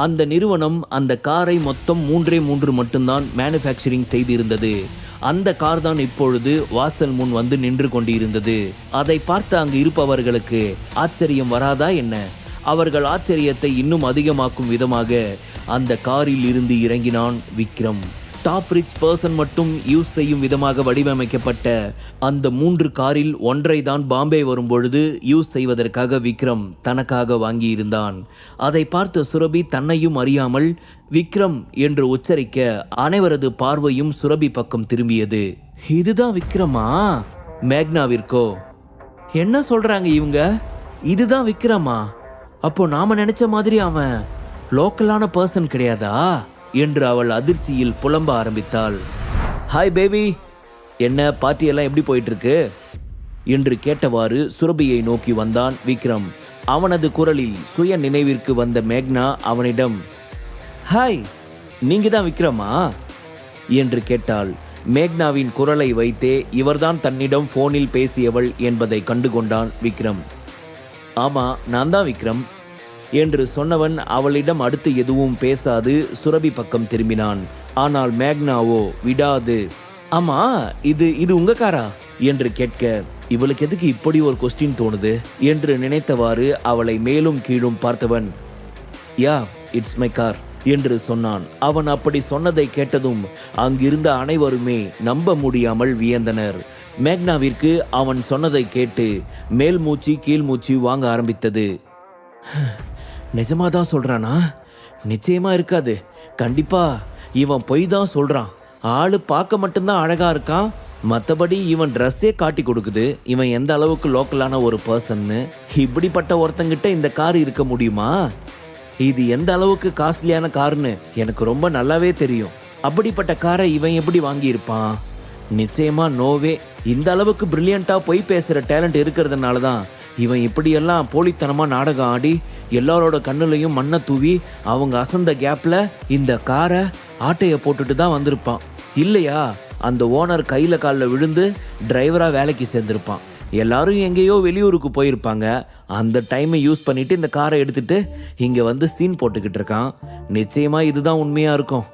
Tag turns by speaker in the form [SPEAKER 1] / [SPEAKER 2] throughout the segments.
[SPEAKER 1] அந்த நிறுவனம் அந்த காரை மொத்தம் 3 மட்டும்தான் மேனுஃபேக்சரிங் செய்திருந்தது. அந்த கார் தான் இப்பொழுது வாசல் முன் வந்து நின்று கொண்டிருந்தது. அதை பார்த்து அங்கு இருப்பவர்களுக்கு ஆச்சரியம் வராதா என்ன? அவர்கள் ஆச்சரியத்தை இன்னும் அதிகமாக்கும் விதமாக அந்த காரில் இருந்து இறங்கினான் விக்ரம். டாப் ரிச் பர்சன் மட்டும் யூஸ் செய்யும் விதமாக வடிவமைக்கப்பட்ட அந்த 3 காரில் ஒன்றை தான் பாம்பே வரும்பொழுது யூஸ் செய்வதற்காக விக்ரம் தனக்காக வாங்கியிருந்தான். அதை பார்த்த சுரபி தன்னையும் அறியாமல் விக்ரம் என்று உச்சரிக்க அனைவரது பார்வையும் சுரபி பக்கம் திரும்பியது. இதுதான் விக்ரமா? மேக்னாவிற்கோ என்ன சொல்றாங்க இவங்க? இதுதான் விக்ரமா? அப்போ நாம நினைச்ச மாதிரி அவன் லோக்கலான பர்சன் கிடையாதா என்று அவள் அதிர்ச்சியில் புலம்ப ஆரம்பித்தாள். ஹாய் பேபி, என்ன பார்ட்டியெல்லாம் எப்படி போயிட்டு இருக்கு என்று கேட்டவாறு சுரபியை நோக்கி வந்தான் விக்ரம். அவனது குரலில் சுய நினைவிற்கு வந்த மேக்னா அவனிடம், ஹாய், நீங்க தான் விக்ரமா என்று கேட்டாள். மேக்னாவின் குரலை வைத்தே இவர்தான் தன்னிடம் போனில் பேசியவள் என்பதை கண்டுகொண்டான் விக்ரம். ஆமா, நான் தான் விக்ரம் என்று சொன்னவன் அவளிடம் அடுத்து எதுவும் பேசாது சுரபி பக்கம் திரும்பினான். ஆனால் மேக்னாவோ விடாது, ஆமா, இது உங்க காரா என்று கேட்க, இவளுக்கு எதுக்கு இப்படி ஒரு கொஸ்டின் தோணுது என்று நினைத்தவாறு அவளை மேலும் கீழும் பார்த்தவன், யா, இட்ஸ் மை கார் என்று சொன்னான். அவன் அப்படி சொன்னதை கேட்டதும் அங்கிருந்த அனைவருமே நம்ப முடியாமல் வியந்தனர். மேக்னாவிற்கு அவன் சொன்னதை கேட்டு மேல் மூச்சு கீழ் மூச்சு வாங்க ஆரம்பித்தது. நிஜமாதான் சொல்றானா? நிச்சயமா இருக்காது, கண்டிப்பா இவன் பொய் தான் சொல்றான். ஆளு பார்க்க மட்டும்தான் அழகா இருக்கான், மற்றபடி இவன் ட்ரெஸ்ஸே காட்டி கொடுக்குது இவன் எந்த அளவுக்கு லோக்கலான ஒரு பர்சன்னு. இப்படிப்பட்ட ஒருத்தங்கிட்ட இந்த கார் இருக்க முடியுமா? இது எந்த அளவுக்கு காஸ்ட்லியான கார்னு எனக்கு ரொம்ப நல்லாவே தெரியும். அப்படிப்பட்ட காரை இவன் எப்படி வாங்கியிருப்பான்? நிச்சயமா நோவே. இந்த அளவுக்கு பிரில்லியண்டா பொய் பேசுற டேலண்ட் இருக்கிறதுனால தான் இவன் இப்படியெல்லாம் போலித்தனமா நாடகம் ஆடி எல்லாரோட கண்ணுலையும் மண்ணை தூவி அவங்க அசந்த கேப்ல இந்த காரை ஆட்டைய போட்டுட்டு தான் வந்திருப்பான். இல்லையா அந்த ஓனர் கையில காலில் விழுந்து டிரைவரா வேலைக்கு சேர்ந்திருப்பான். எல்லாரும் எங்கேயோ வெளியூருக்கு போயிருப்பாங்க. அந்த டைமை யூஸ் பண்ணிட்டு இந்த காரை எடுத்துட்டு இங்க வந்து சீன் போட்டுக்கிட்டு இருக்கான். நிச்சயமா இதுதான் உண்மையா இருக்கும்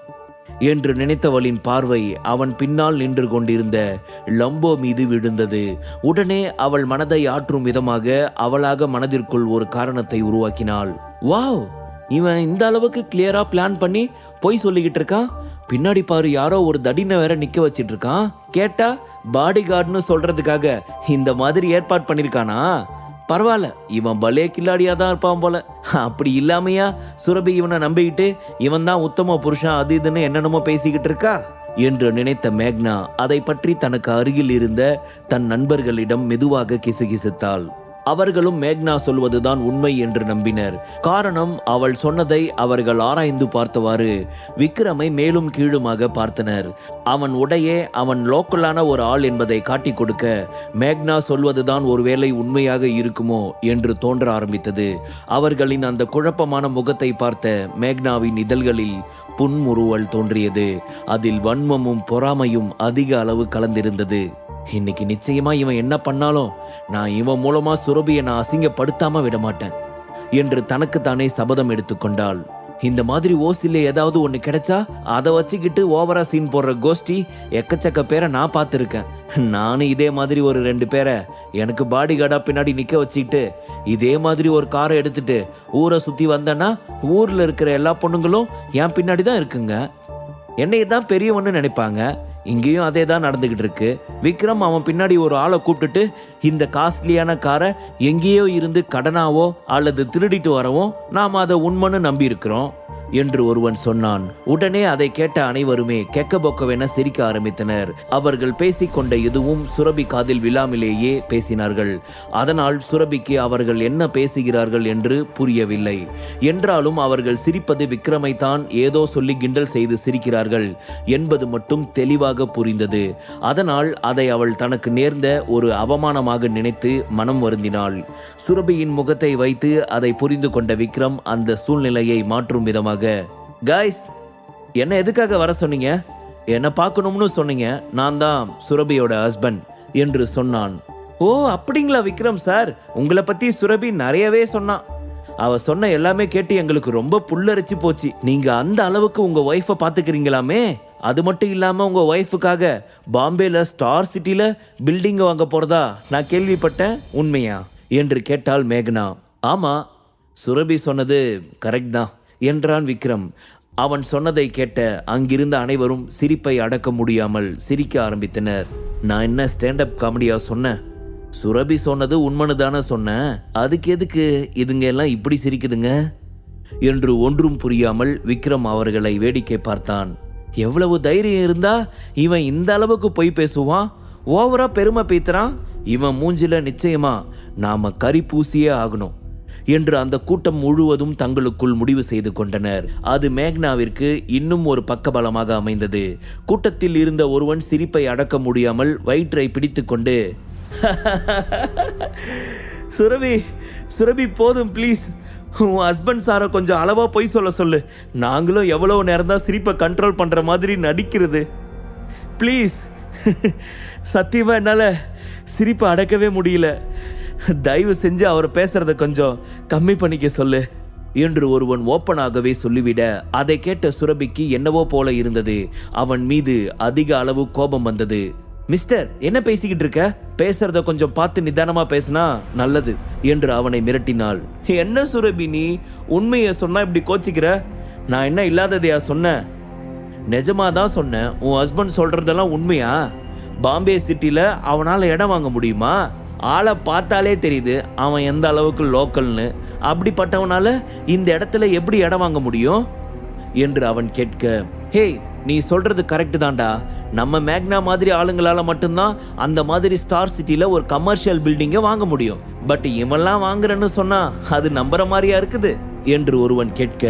[SPEAKER 1] என்று நினைத்தவளின் பார்வை அவன் பின்னால் நின்று கொண்டிருந்த லம்போ மீது விழுந்தது. உடனே அவள் மனதை ஆற்றும் விதமாக அவளாக மனதிற்குள் ஒரு காரணத்தை உருவாக்கினாள். வாவ், இவன் இந்த அளவுக்கு கிளியரா பிளான் பண்ணி போய் சொல்லிக்கிட்டு இருக்கான். பின்னாடி பாரு, யாரோ ஒரு தடினை வேற நிக்க வச்சிட்டு இருக்கான். கேட்டா பாடி கார்டுன்னு சொல்றதுக்காக இந்த மாதிரி ஏற்பாடு பண்ணிருக்கானா? பரவாயில்ல, இவன் பலே கில்லாடியா தான் இருப்பான் போல. அப்படி இல்லாமையா சுரபி இவனை நம்பிக்கிட்டு இவன் தான் உத்தம புருஷன் அது இதுன்னு என்னென்னமோ பேசிக்கிட்டு இருக்கா என்று நினைத்த மேக்னா அதை பற்றி தனக்கு அருகில் இருந்த தன் நண்பர்களிடம் மெதுவாக கிசுகிசுத்தாள். அவர்களும் மேக்னா சொல்வதுதான் உண்மை என்று நம்பினர். காரணம், அவள் சொன்னதை அவர்கள் ஆராய்ந்து பார்த்தவாறு விக்ரமை மேலும் கீழுமாக பார்த்தனர். அவன் உடையே அவன் லோக்கலான ஒரு ஆள் என்பதை காட்டி கொடுக்க மேக்னா சொல்வதுதான் ஒருவேளை உண்மையாக இருக்குமோ என்று தோன்ற ஆரம்பித்தது. அவர்களின் அந்த குழப்பமான முகத்தை பார்த்த மேக்னாவின் இதழ்களில் புன்முறுவல் தோன்றியது. அதில் வன்மமும் பொறாமையும் அதிக அளவு கலந்திருந்தது. இன்னைக்கு நிச்சயமா இவன் என்ன பண்ணாலும் நான் இவன் மூலமா சுரபியை நான் அசிங்கப்படுத்தாம விட மாட்டேன் என்று தனக்குத்தானே சபதம் எடுத்துக்கொண்டாள். இந்த மாதிரி ஓசில ஏதாவது ஒண்ணு கிடைச்சா அதை வச்சுக்கிட்டு ஓவரா சீன் போடுற கோஷ்டி எக்கச்சக்க பேரை நான் பார்த்துருக்கேன். நானும் இதே மாதிரி ஒரு 2 பேரை எனக்கு பாடி கார்டா பின்னாடி நிக்க வச்சுக்கிட்டு இதே மாதிரி ஒரு காரை எடுத்துட்டு ஊரை சுத்தி வந்தேன்னா ஊர்ல இருக்கிற எல்லா பொண்ணுங்களும் என் பின்னாடி தான் இருக்குங்க. என்னைய தான் பெரியவன்னு நினைப்பாங்க. இங்கேயும் அதே தான் நடந்துகிட்டு இருக்கு. விக்ரம் அவன் பின்னாடி ஒரு ஆளை கூப்பிட்டுட்டு இந்த காஸ்ட்லியான காரை எங்கேயோ இருந்து கடனாவோ அல்லது திருடிட்டு வரவோ நாம் அதை உண்மைன்னு நம்பி இருக்கிறோம் என்று ஒருவன் சொன்னான். உடனே அதை கேட்ட அனைவருமே கெக்க பொக்கவென சிரிக்க ஆரம்பித்தனர். அவர்கள் பேசிக்கொண்ட எதுவும் சுரபி காதில் விழாமலேயே பேசினார்கள். அதனால் சுரபிக்கு அவர்கள் என்ன பேசுகிறார்கள் என்று புரியவில்லை. என்றாலும் அவர்கள் சிரிப்பது விக்ரமை தான் ஏதோ சொல்லி கிண்டல் செய்து சிரிக்கிறார்கள் என்பது மட்டும் தெளிவாக புரிந்தது. அதனால் அதை அவள் தனக்கு நேர்ந்த ஒரு அவமானமாக நினைத்து மனம் வருந்தினாள். சுரபியின் முகத்தை வைத்து அதை புரிந்து கொண்ட விக்ரம் அந்த சூழ்நிலையை மாற்றும் விதமாக, கைஸ், என்ன எதுக்காக வர சொன்னீங்க? என்ன பார்க்கணும்னு சொன்னீங்க. நான் தான் சுரபியோட ஹஸ்பண்ட் என்று சொன்னான். ஓ அப்படிங்களா விக்ரம் சார், உங்களை பத்தி சுரபி நிறையவே சொன்னான். அவ சொன்ன எல்லாமே கேட்டு எங்களுக்கு ரொம்ப புல்லரிச்சு போச்சு. நீங்க அந்த அளவுக்கு உங்க ஒய்ஃபை பாத்துக்கிறீங்களாமே. அது மட்டும் இல்லாம உங்க ஒய்ஃபுக்காக பாம்பேல ஸ்டார் சிட்டில பில்டிங் வாங்க போறதா நான் கேள்விப்பட்டேன், உண்மையா என்று கேட்டாள் மேகனா. ஆமா, சுரபி சொன்னது கரெக்ட் தான் என்றான் விக்ரம். அவன் சொன்னதை கேட்ட அங்கிருந்த அனைவரும் சிரிப்பை அடக்க முடியாமல் சிரிக்க ஆரம்பித்தனர். நான் என்ன ஸ்டாண்டப் காமெடியா சொன்னேன்? சுரபி சொன்னது உண்மைன்னு தானே சொன்னேன். அதுக்கு எதுக்கு இதுங்க எல்லாம் இப்படி சிரிக்குதுங்க என்று ஒன்றும் புரியாமல் விக்ரம் அவர்களை வேடிக்கை பார்த்தான். எவ்வளவு தைரியம் இருந்தா இவன் இந்த அளவுக்கு பொய் பேசுவான்? ஓவரா பெருமை பேத்துறான். இவன் மூஞ்சில நிச்சயமா நாம கறி பூசியே ஆகணும் என்று அந்த கூட்டம் முழுவதும் தங்களுக்குள் முடிவு செய்து கொண்டனர். அது மேக்னாவிற்கு இன்னும் ஒரு பக்கபலமாக அமைந்தது. கூட்டத்தில் இருந்த ஒருவன் சிரிப்பை அடக்க முடியாமல் வயிற்றை பிடித்து கொண்டு சுரபி சுரபி போதும் ப்ளீஸ், உன் ஹஸ்பண்ட் சாரை கொஞ்சம் அளவா போய் சொல்ல சொல்லு. நாங்களும் எவ்வளவு நேரம் தான் சிரிப்பை கண்ட்ரோல் பண்ற மாதிரி நடிக்கிறது. ப்ளீஸ், சத்தியமா என்னால சிரிப்பை அடக்கவே முடியல. தயவு செஞ்சு அவர் பேசுறத கொஞ்சம் கம்மி பண்ணிக்க சொல்லு என்று ஒருவன் ஓப்பனாகவே சொல்லிவிட அதை கேட்ட சுரபிக்கு என்னவோ போல இருந்தது. அவன் மீது அதிக அளவு கோபம் வந்தது. மிஸ்டர், என்ன பேசிக்கிட்டு இருக்க? பேசுறத கொஞ்சம் பார்த்து நிதானமா பேசினா நல்லது என்று அவனை மிரட்டினாள். என்ன சுரபி, நீ உண்மையை சொன்னா இப்படி கோச்சிக்கிற? நான் என்ன இல்லாததையா சொன்னேன்? நிஜமா தான் சொன்னேன். உன் ஹஸ்பண்ட் சொல்றதெல்லாம் உண்மையா? பாம்பே சிட்டில அவனால இடம் வாங்க முடியுமா? ஆளை பார்த்தாலே தெரியுது அவன் எந்த அளவுக்கு லோக்கல்னு. அப்படிப்பட்டவனால இந்த இடத்துல எப்படி இடம் வாங்க முடியும் என்று அவன் கேட்க, ஹே, நீ சொல்றது கரெக்ட் தான்டா. நம்ம மேக்னா மாதிரி ஆளுங்களால மட்டும்தான் அந்த மாதிரி ஸ்டார் சிட்டில ஒரு கமர்ஷியல் பில்டிங்கை வாங்க முடியும். பட் இவெல்லாம் வாங்குறேன்னு சொன்னா அது நம்புற மாதிரியா இருக்குது என்று ஒருவன் கேட்க,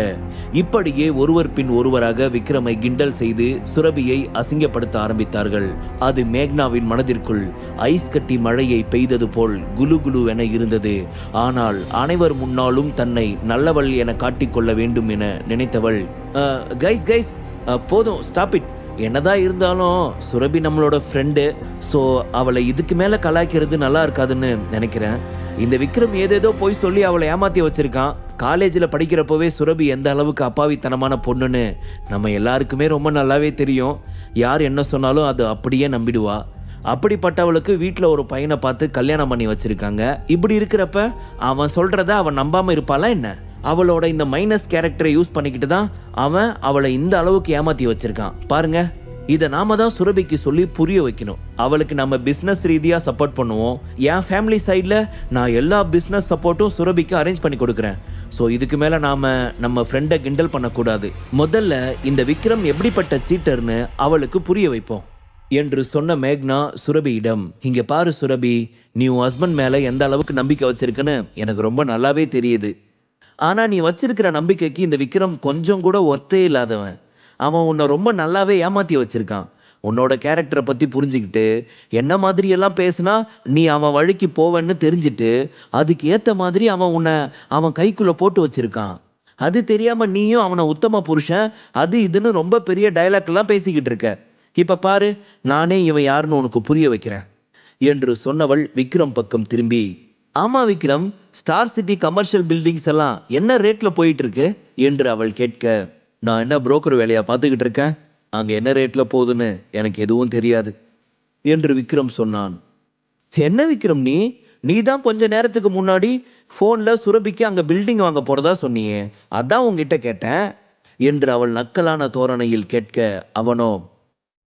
[SPEAKER 1] இப்படியே ஒருவர் பின் ஒருவராக விக்ரமை கிண்டல் செய்து சுரபியை அசிங்கப்படுத்த ஆரம்பித்தார்கள். அது மேக்னாவின் மனதிற்குள் ஐஸ் கட்டி மழையை பெய்தது போல் குலு குலு என இருந்தது. ஆனால் அனைவர் முன்னாலும் தன்னை நல்லவள் என காட்டிக்கொள்ள வேண்டும் என நினைத்தவள், கைஸ் கைஸ் போதும், ஸ்டாப் இட். என்னதான் இருந்தாலும் சுரபி நம்மளோட ஃப்ரெண்டு. ஸோ அவளை இதுக்கு மேலே கலாய்க்கிறது நல்லா இருக்காதுன்னு நினைக்கிறேன். இந்த விக்ரம் ஏதேதோ போய் சொல்லி அவளை ஏமாத்தி வச்சிருக்கான். காலேஜில் படிக்கிறப்பவே சுரபி எந்த அளவுக்கு அப்பாவித்தனமான பொண்ணுன்னு நம்ம எல்லாருக்குமே ரொம்ப நல்லாவே தெரியும். யார் என்ன சொன்னாலும் அது அப்படியே நம்பிடுவா. அப்படிப்பட்டவளுக்கு வீட்டில் ஒரு பையனை பார்த்து கல்யாணம் பண்ணி வச்சிருக்காங்க. இப்படி இருக்கிறப்ப அவன் சொல்றத அவன் நம்பாம இருப்பாளா என்ன? அவளோட இந்த மைனஸ் கேரக்டரை யூஸ் பண்ணிக்கிட்டு தான் அவன் அவளை இந்த அளவுக்கு ஏமாத்தி வச்சிருக்கான் பாருங்க. இதை நாம தான் சுரபிக்கு சொல்லி புரிய வைக்கணும். அவளுக்கு நம்ம பிஸ்னஸ் ரீதியாக சப்போர்ட் பண்ணுவோம். என் ஃபேமிலி சைடில் நான் எல்லா பிஸ்னஸ் சப்போர்ட்டும் சுரபிக்கு அரேஞ்ச் பண்ணி கொடுக்குறேன். ஸோ இதுக்கு மேலே நம்ம ஃப்ரெண்டை கிண்டல் பண்ணக்கூடாது. முதல்ல இந்த விக்ரம் எப்படிப்பட்ட சீட்டர்னு அவளுக்கு புரிய வைப்போம் என்று சொன்ன மேக்னா சுரபியிடம், இங்கே பாரு சுரபி, நீ உன் ஹஸ்பண்ட் மேலே எந்த அளவுக்கு நம்பிக்கை வச்சிருக்குன்னு எனக்கு ரொம்ப நல்லாவே தெரியுது. ஆனால் நீ வச்சிருக்கிற நம்பிக்கைக்கு இந்த விக்ரம் கொஞ்சம் கூட ஒர்த்தே இல்லாதவன். அவன் உன்னை ரொம்ப நல்லாவே ஏமாற்றி வச்சிருக்கான். உன்னோட கேரக்டரை பற்றி புரிஞ்சுக்கிட்டு என்ன மாதிரி எல்லாம் பேசுனா நீ அவன் வழிக்கு போவேன்னு தெரிஞ்சுட்டு அதுக்கு ஏற்ற மாதிரி அவன் கைக்குள்ளே போட்டு வச்சிருக்கான். அது தெரியாமல் நீயும் அவனை உத்தம புருஷன் அது இதுன்னு ரொம்ப பெரிய டைலாக்லாம் பேசிக்கிட்டு இருக்க. இப்போ பாரு, நானே இவன் யாருன்னு உனக்கு புரிய வைக்கிறேன் என்று சொன்னவள் விக்ரம் பக்கம் திரும்பி, ஆமா Vikram, star city commercial buildings எல்லாம் என்ன ரேட்ல போயிட்டு இருக்கு என்று அவள் கேட்க, நான் என்ன புரோக்கர் வேலையா பார்த்துக்கிட்டு இருக்கேன், அங்கே என்ன ரேட்ல போகுதுன்னு எனக்கு எதுவும் தெரியாது என்று விக்ரம் சொன்னான். என்ன விக்ரம், நீ தான் கொஞ்ச நேரத்துக்கு முன்னாடி ஃபோன்ல சுரபிக்கு அங்கே பில்டிங் வாங்க போறதா சொன்னியே, அதான் உங்ககிட்ட கேட்டேன் என்று அவள் நக்கலான தோரணையில் கேட்க, அவனோ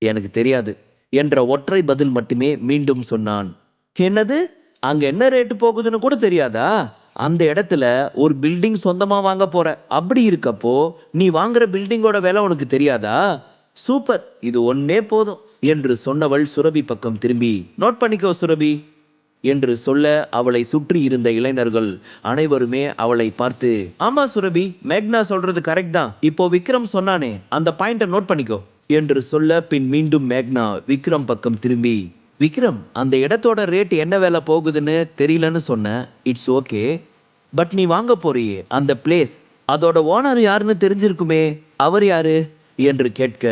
[SPEAKER 1] எனக்கு தெரியாது என்ற ஒற்றை பதில் மட்டுமே மீண்டும் சொன்னான். என்னது, அங்க என்ன ரேட்டு போகுதுன்னு கூட தெரியாதா? அந்த இடத்துல ஒரு பில்டிங் சொந்தமா வாங்க போற. அப்படி இருக்கப்போ நீ வாங்குற பில்டிங்கோட விலை உனக்கு தெரியாதா? சூப்பர், இது ஒன்னே போதும் என்று சொன்னவள் சுரபி பக்கம் திரும்பி, நோட் பண்ணிக்கோ சுரபி என்று சொல்ல அவளை சுற்றி இருந்த இளைஞர்கள் அனைவருமே அவளை பார்த்து, ஆமா சுரபி, மேக்னா சொல்றது கரெக்ட் தான், இப்போ விக்ரம் சொன்னானே அந்த பாயிண்ட நோட் பண்ணிக்கோ என்று சொல்ல பின் மீண்டும் மேக்னா விக்ரம் பக்கம் திரும்பி, விக்ரம், அந்த இடத்தோட ரேட் என்ன வேலை போகுதுன்னு தெரியலன்னு சொன்ன, இட்ஸ் ஓகே. பட் நீ வாங்க போறியே அந்த பிளேஸ், அதோட ஓனர் யாருன்னு தெரிஞ்சிருக்குமே, அவர் யாரு என்று கேட்க,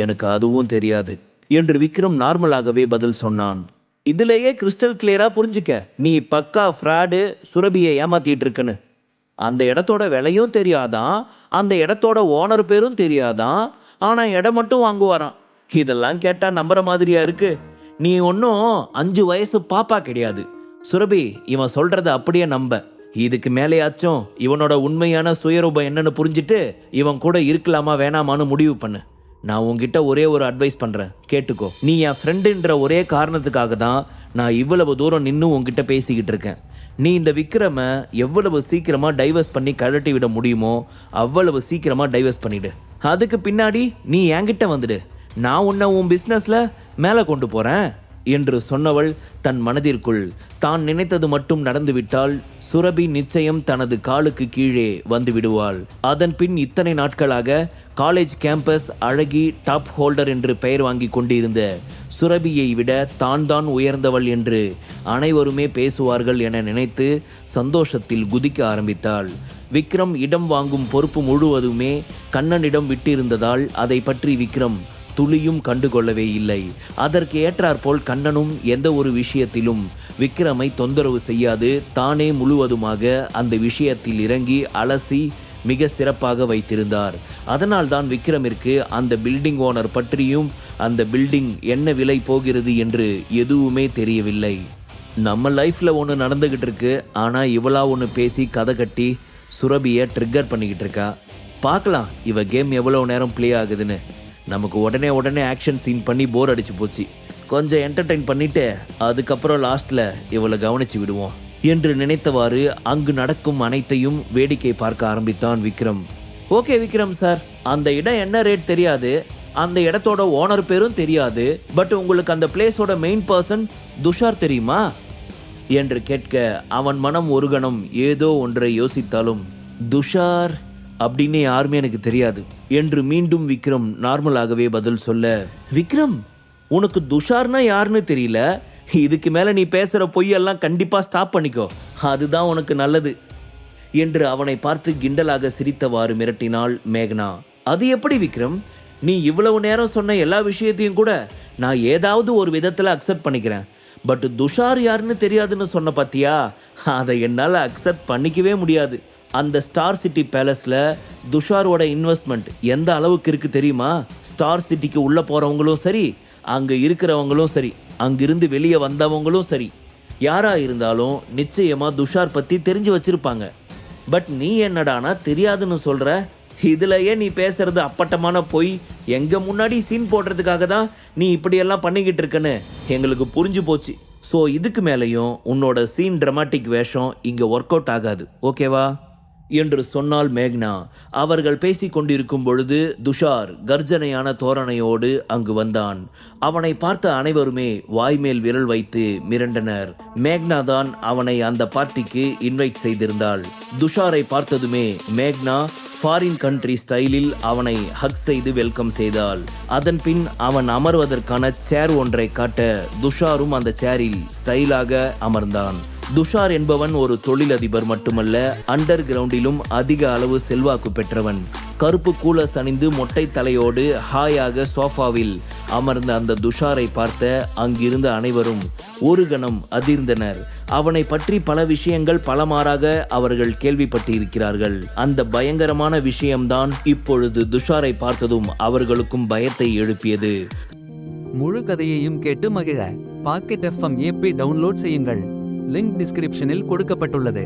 [SPEAKER 1] எனக்கு அதுவும் தெரியாது என்று விக்ரம் நார்மலாகவே பதில் சொன்னான். இதுலேயே கிறிஸ்டல் கிளியரா புரிஞ்சுக்க, நீ பக்கா ஃப்ராடு, சுரபியை ஏமாத்திட்டு இருக்குன்னு. அந்த இடத்தோட விலையும் தெரியாதான், அந்த இடத்தோட ஓனர் பேரும் தெரியாதான், ஆனா இடம் மட்டும் வாங்குவாராம். இதெல்லாம் கேட்டா நம்புற மாதிரியா இருக்கு? நீ ஒன்றும் 5 வயசு பாப்பா கிடையாது சுரபி. இவன் சொல்றத அப்படியே நம்ப. இதுக்கு மேலேயாச்சும் இவனோட உண்மையான சுயரூபம் என்னன்னு புரிஞ்சுட்டு இவன் கூட இருக்கலாமா வேணாமான்னு முடிவு பண்ணு. நான் உன்கிட்ட ஒரே ஒரு அட்வைஸ் பண்றேன், கேட்டுக்கோ. நீ என் ஃப்ரெண்டுன்ற ஒரே காரணத்துக்காக தான் நான் இவ்வளவு தூரம் நின்று உன்கிட்ட பேசிக்கிட்டு இருக்கேன். நீ இந்த விக்ரம எவ்வளவு சீக்கிரமா டைவர்ஸ் பண்ணி கழட்டி விட முடியுமோ அவ்வளவு சீக்கிரமா டைவர்ஸ் பண்ணிடு. அதுக்கு பின்னாடி நீ என்கிட்ட வந்துடு, நான் உன்னை உன் பிஸ்னஸ்ல மேலே கொண்டு போறேன் என்று சொன்னவள் தன் மனதிற்குள் தான் நினைத்தது மட்டும் நடந்துவிட்டால் சுரபி நிச்சயம் தனது காலுக்கு கீழே வந்து விடுவாள். அதன் பின் இத்தனை நாட்களாக காலேஜ் கேம்பஸ் அழகி டாப் ஹோல்டர் என்று பெயர் வாங்கி கொண்டிருந்த சுரபியை விட தான் உயர்ந்தவள் என்று அனைவருமே பேசுவார்கள் என நினைத்து சந்தோஷத்தில் குதிக்க ஆரம்பித்தாள். விக்ரம் இடம் வாங்கும் பொறுப்பு முழுவதுமே கண்ணனிடம் விட்டிருந்ததால் அதை பற்றி விக்ரம் துளியும் கண்டுகொள்ளவே இல்லை. அதற்கு ஏற்றாற்போல் கண்ணனும் எந்த ஒரு விஷயத்திலும் விக்ரமை தொந்தரவு செய்யாது தானே முழுவதுமாக அந்த விஷயத்தில் இறங்கி அலசி மிக சிறப்பாக வைத்திருந்தார். அதனால்தான் விக்ரமிற்கு அந்த பில்டிங் ஓனர் பற்றியும் அந்த பில்டிங் என்ன விலை போகிறது என்று எதுவுமே தெரியவில்லை. நம்ம லைஃப்ல ஒன்று நடந்துகிட்டு இருக்கு, ஆனா இவளா ஒன்று பேசி கதை கட்டி சுரபியை ட்ரிக்கர் பண்ணிக்கிட்டு இருக்கா. பார்க்கலாம் இவ கேம் எவ்வளோ நேரம் ப்ளே ஆகுதுன்னு. நமக்கு உடனே ஆக்ஷன் சீன் பண்ணி போர் அடிச்சு போச்சு. கொஞ்சம் என்டர்டெயின் பண்ணிட்டு அதுக்கப்புறம் லாஸ்ட்ல இவளை கவனிச்சு விடுவோம் என்று நினைத்தவாறு அங்கு நடக்கும் அனைத்தையும் வேடிக்கை பார்க்க ஆரம்பித்தான் விக்ரம். ஓகே விக்ரம் சார், அந்த இடம் என்ன ரேட் தெரியாது, அந்த இடத்தோட ஓனர் பேரும் தெரியாது, பட் உங்களுக்கு அந்த பிளேஸோட மெயின் பர்சன் துஷார் தெரியுமா என்று கேட்க அவன் மனம் ஒரு கணம் ஏதோ ஒன்றை யோசித்தாலும் துஷார் அப்படின்னு யாருமே எனக்கு தெரியாது என்று மீண்டும் விக்ரம் நார்மலாகவே பதில் சொல்ல, விக்ரம் உனக்கு துஷார்னா யாருன்னு தெரியல, இதுக்கு மேல நீ பேசுற பொய்யெல்லாம் கண்டிப்பா ஸ்டாப் பண்ணிக்கோ, அதுதான் உனக்கு நல்லது என்று அவனை பார்த்து கிண்டலாக சிரித்தவாறு மிரட்டினாள் மேகனா. அது எப்படி விக்ரம், நீ இவ்வளவு நேரம் சொன்ன எல்லா விஷயத்தையும் கூட நான் ஏதாவது ஒரு விதத்துல அக்செப்ட் பண்ணிக்கிறேன், பட் துஷார் யாருன்னு தெரியாதுன்னு சொன்ன பாத்தியா, அதை என்னால் அக்செப்ட் பண்ணிக்கவே முடியாது. அந்த ஸ்டார் சிட்டி பேலஸில் துஷாரோட இன்வெஸ்ட்மெண்ட் எந்த அளவுக்கு இருக்குது தெரியுமா? ஸ்டார் சிட்டிக்கு உள்ளே போகிறவங்களும் சரி, அங்கே இருக்கிறவங்களும் சரி, அங்கிருந்து வெளியே வந்தவங்களும் சரி, யாராக இருந்தாலும் நிச்சயமாக துஷார் பற்றி தெரிஞ்சு வச்சுருப்பாங்க. பட் நீ என்னடானா தெரியாதுன்னு சொல்கிற, இதுலையே நீ பேசுறது அப்பட்டமான பொய். எங்கள் முன்னாடி சீன் போடுறதுக்காக தான் நீ இப்படியெல்லாம் பண்ணிக்கிட்டு இருக்கன்னு எங்களுக்கு புரிஞ்சு போச்சு. ஸோ இதுக்கு மேலேயும் உன்னோட சீன் ட்ராமாட்டிக் வேஷம் இங்கே ஒர்க் அவுட் ஆகாது, ஓகேவா என்று சொன்னால் மேக்னா. அவர்கள் பேசிக் கொண்டிருக்கும் பொழுது துஷார் கர்ஜனையான தோரணையோடு அங்கு வந்தான். அவனை பார்த்த அனைவருமே வாய்மேல் விரல் வைத்து மிரண்டனர். மேக்னா தான் அவனை அந்த பார்ட்டிக்கு இன்வைட் செய்திருந்தாள். துஷாரை பார்த்ததுமே மேக்னா ஃபாரின் கண்ட்ரி ஸ்டைலில் அவனை ஹக் செய்து வெல்கம் செய்தாள். அதன் பின் அவன் அமர்வதற்கான சேர் ஒன்றை காட்ட துஷாரும் அந்த சேரில் ஸ்டைலாக அமர்ந்தான். துஷார் என்பவன் ஒரு தொழிலதிபர் மட்டுமல்ல, அண்டர் கிரவுண்டிலும் அதிக அளவு செல்வாக்கு பெற்றவன். கருப்பு கூலஸ் அணிந்து மொட்டை தலையோடு ஹாயாக சோஃபாவில் அமர்ந்த அந்த துஷாரை பார்த்த அங்கிருந்த அனைவரும் ஒரு கணம் அதிர்ந்தனர். அவனை பற்றி பல விஷயங்கள் பலமாறாக அவர்கள் கேள்விப்பட்டிருக்கிறார்கள். அந்த பயங்கரமான விஷயம்தான் இப்பொழுது துஷாரை பார்த்ததும் அவர்களுக்கும் பயத்தை எழுப்பியது.
[SPEAKER 2] முழு கதையையும் கேட்டு மகிழ பாக்கெட் FM ஆப்பை டவுன்லோட் செய்யுங்கள். லிங்க் டிஸ்கிரிப்ஷனில் கொடுக்கப்பட்டுள்ளது.